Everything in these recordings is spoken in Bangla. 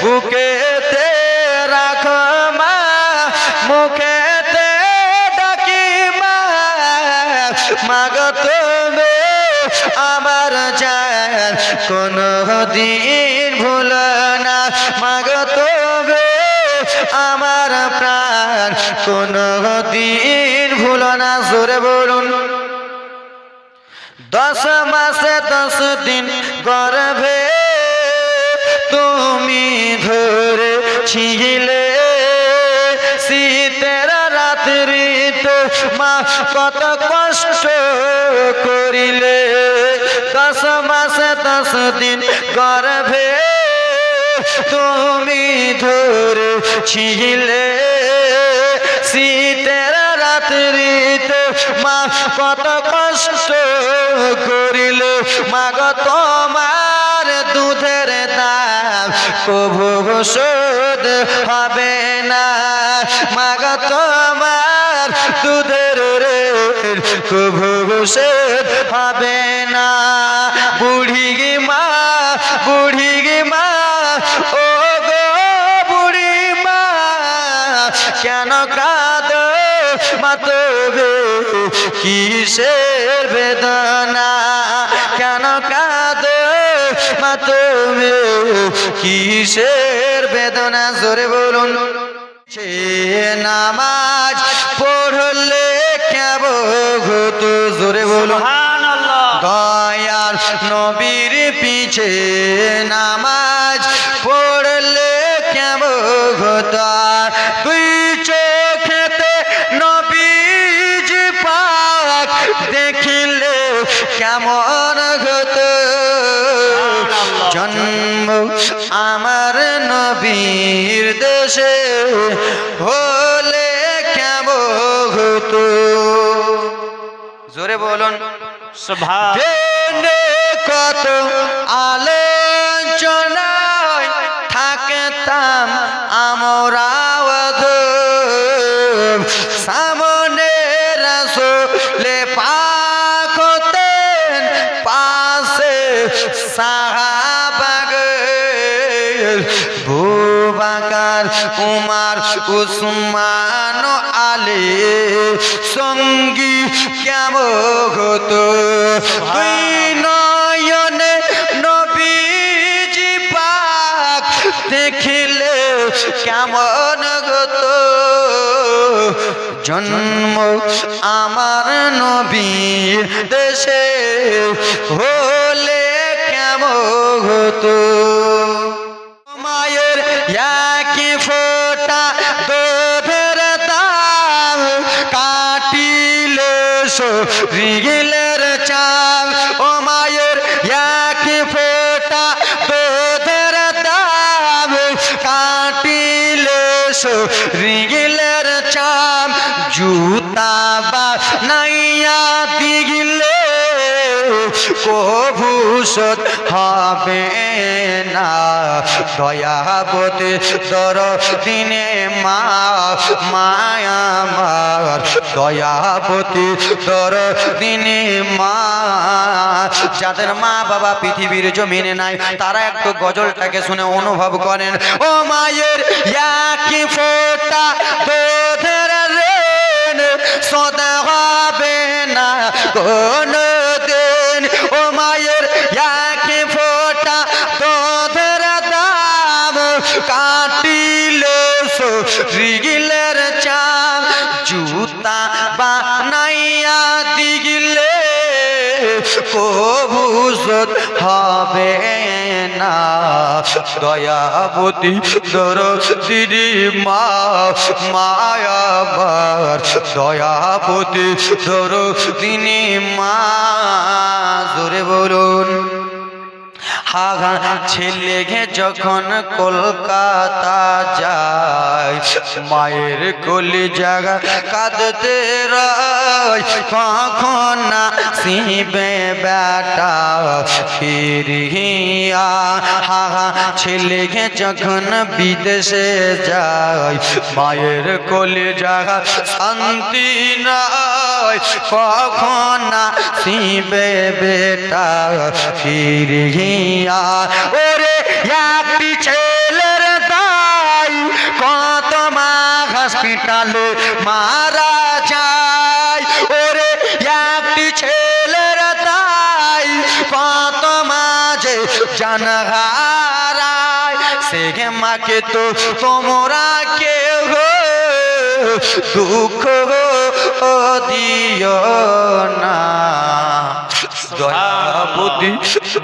বুকেতে রাখো মা, মুখেতে ডাকি মা, মাগো তুমি আমার জান কোনো দিন ভুলো না, মাগো তুমি আমার প্রাণ কোনো দিন ভুলো না। জোরে বলুন। 10 মাসে 10 দিন গর্ভে তুমি ধরেছিলে, শীতের রাত্রিতে মা কত কষ্ট করিলে। 10 মাসে 10 দিন গর্ভে তুমি ধরেছিলে, শীতের রাত্রিতে মা কত কষ্ট করিলে। মাগো তোমার দুধের দাম কভু শোধ হবে না, মাগো তোমার দুধের ঋণ কভু শোধ হবে না। বুড়ি মা, বুড়ি মা, ও গো বুড়ি মা, কেন কাঁদো মা তবে কিসের বেদনা, কেন কাঁদো মা তুমি কিসের বেদনা। জোরে বলুন। সে নামাজ পড়লে কেমন হতো, জোরে বলুন। দয়াল নবীর পিছে নামাজ পড়লে কেমন হতো, তুই চোখেতে নবীজি পাক দেখিলে কেমন হতো। জন্ম আমার নবীর দেশে হলে কেমন হতো। জোরে বলুন। কত আলোচনায় থাকতাম আমরা, সামনে রাসূলে পাক হতেন, পাশে সাহাবাগণ, বুবাকার উমার উসমান আলী সঙ্গী কেমন হতো। দুই নয়নে নবীজি পাক দেখিলে কেমন হতো। জন্ম আমার নবীর দেশে হলে কেমন হতো। মায়ের একই ফোঁটা দুধের দাম কাটিলে শরীরের চাপ, ও মায়ের একই ফোঁটা দুধের দাম কাটিলে শরীরের চাপ। জুতা বানাইয়া দিলে কভু শোধ হবে না, দয়াবতী দরদিনে মা, মায়া আমার দয়াবতী দরদিনে মা। যাদের মা বাবা পৃথিবীর জমিনে নাই তারা একটু গজলটাকে শুনে অনুভব করেন। ও মায়ের একই ফোঁটা দুধের ঋণ শোধ হবে না কোনো দিন, ও মায়ের একই ফোঁটা দুধের দাম কাটিলে শরীরের চাপ। জুতা বানাইয়া দিলে কভু শোধ হবে না, দয়াবতী দরদিনী মা, মায়াবার দয়াবতী দরদিনী মা। জোরে বলুন। হাগা ছেলে যখন কলকাতা যায়, মায়ের কলি জায়গা কাঁদতে রয়, কখন না শিবে বেটা ফিরিয়া। হাগা ছেলে যখন বিদেশে যায়, মায়ের কলি জায়গা শান্তি নয়, কখন না শিবে বেটা ফিরিয়া। ওরে একটি ছেলের কালে মারা যায়। ওরে একটি ছেলের তাই কত মাঝে জান হারায়। সে মাকে তো তোমরা কেউ দুঃখ দিও না। দয়াপতি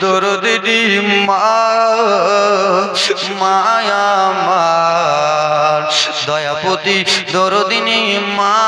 দরদি মা মায়া মার, দয়াপতি দরদিনী মা।